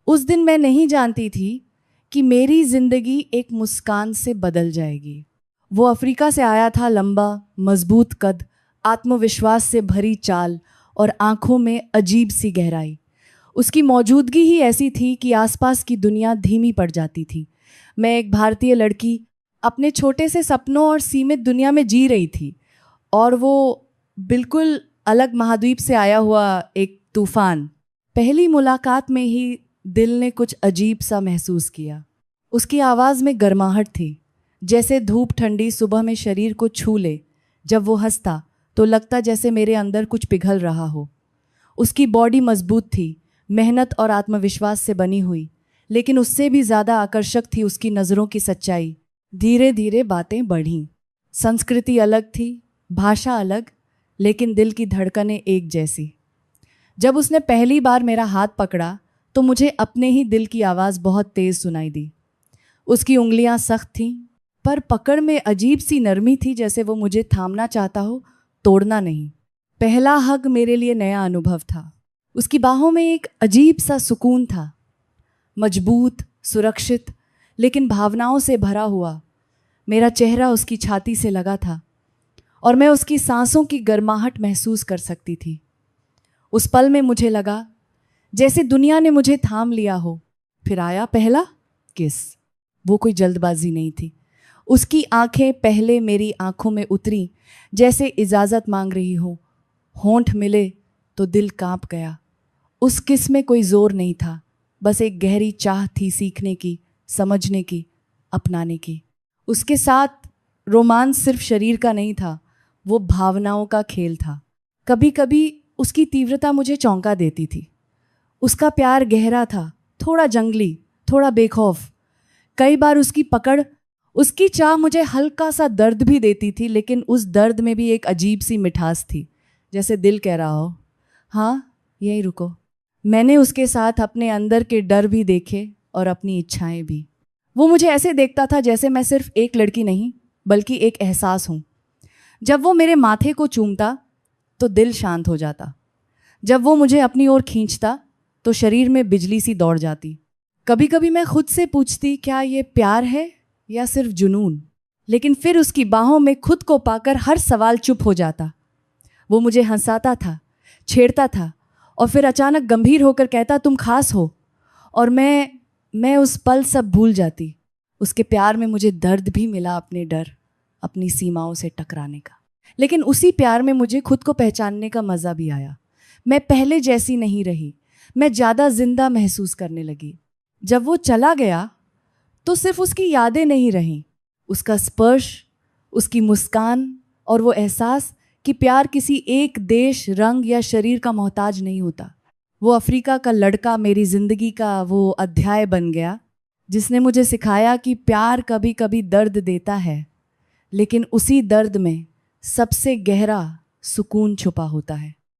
उस दिन मैं नहीं जानती थी कि मेरी जिंदगी एक मुस्कान से बदल जाएगी। वो अफ्रीका से आया था, लंबा, मजबूत कद, आत्मविश्वास से भरी चाल और आंखों में अजीब सी गहराई। उसकी मौजूदगी ही ऐसी थी कि आसपास की दुनिया धीमी पड़ जाती थी। मैं एक भारतीय लड़की अपने छोटे से सपनों और सीमित दुनिया में जी रही थी, और वो बिल्कुल अलग महाद्वीप से आया हुआ एक तूफान। पहली मुलाकात में ही दिल ने कुछ अजीब सा महसूस किया। उसकी आवाज़ में गर्माहट थी, जैसे धूप ठंडी सुबह में शरीर को छू ले। जब वो हंसता तो लगता जैसे मेरे अंदर कुछ पिघल रहा हो। उसकी बॉडी मजबूत थी, मेहनत और आत्मविश्वास से बनी हुई, लेकिन उससे भी ज़्यादा आकर्षक थी उसकी नज़रों की सच्चाई। धीरे धीरे बातें बढ़ीं। संस्कृति अलग थी, भाषा अलग, लेकिन दिल की धड़कनें एक जैसी। जब उसने पहली बार मेरा हाथ पकड़ा तो मुझे अपने ही दिल की आवाज़ बहुत तेज़ सुनाई दी। उसकी उंगलियां सख्त थीं, पर पकड़ में अजीब सी नरमी थी, जैसे वो मुझे थामना चाहता हो, तोड़ना नहीं। पहला हग मेरे लिए नया अनुभव था। उसकी बाहों में एक अजीब सा सुकून था, मजबूत, सुरक्षित, लेकिन भावनाओं से भरा हुआ। मेरा चेहरा उसकी छाती से लगा था और मैं उसकी सांसों की गर्माहट महसूस कर सकती थी। उस पल में मुझे लगा जैसे दुनिया ने मुझे थाम लिया हो। फिर आया पहला किस। वो कोई जल्दबाजी नहीं थी। उसकी आंखें पहले मेरी आंखों में उतरी, जैसे इजाज़त मांग रही हो। होंठ मिले तो दिल कांप गया। उस किस में कोई जोर नहीं था, बस एक गहरी चाह थी सीखने की, समझने की, अपनाने की। उसके साथ रोमांस सिर्फ शरीर का नहीं था, वो भावनाओं का खेल था। कभी कभी उसकी तीव्रता मुझे चौंका देती थी। उसका प्यार गहरा था, थोड़ा जंगली, थोड़ा बेखौफ। कई बार उसकी पकड़, उसकी चाह मुझे हल्का सा दर्द भी देती थी, लेकिन उस दर्द में भी एक अजीब सी मिठास थी, जैसे दिल कह रहा हो, हाँ यहीं रुको। मैंने उसके साथ अपने अंदर के डर भी देखे और अपनी इच्छाएं भी। वो मुझे ऐसे देखता था जैसे मैं सिर्फ एक लड़की नहीं, बल्कि एक एहसास हूँ। जब वो मेरे माथे को चूमता तो दिल शांत हो जाता। जब वो मुझे अपनी ओर खींचता तो शरीर में बिजली सी दौड़ जाती। कभी कभी मैं खुद से पूछती, क्या ये प्यार है या सिर्फ जुनून? लेकिन फिर उसकी बाहों में खुद को पाकर हर सवाल चुप हो जाता। वो मुझे हंसाता था, छेड़ता था, और फिर अचानक गंभीर होकर कहता, तुम खास हो। और मैं उस पल सब भूल जाती। उसके प्यार में मुझे दर्द भी मिला, अपने डर, अपनी सीमाओं से टकराने का। लेकिन उसी प्यार में मुझे खुद को पहचानने का मज़ा भी आया। मैं पहले जैसी नहीं रही, मैं ज़्यादा जिंदा महसूस करने लगी। जब वो चला गया तो सिर्फ उसकी यादें नहीं रहीं, उसका स्पर्श, उसकी मुस्कान और वो एहसास कि प्यार किसी एक देश, रंग या शरीर का मोहताज नहीं होता। वो अफ्रीका का लड़का मेरी ज़िंदगी का वो अध्याय बन गया, जिसने मुझे सिखाया कि प्यार कभी कभी दर्द देता है, लेकिन उसी दर्द में सबसे गहरा सुकून छुपा होता है।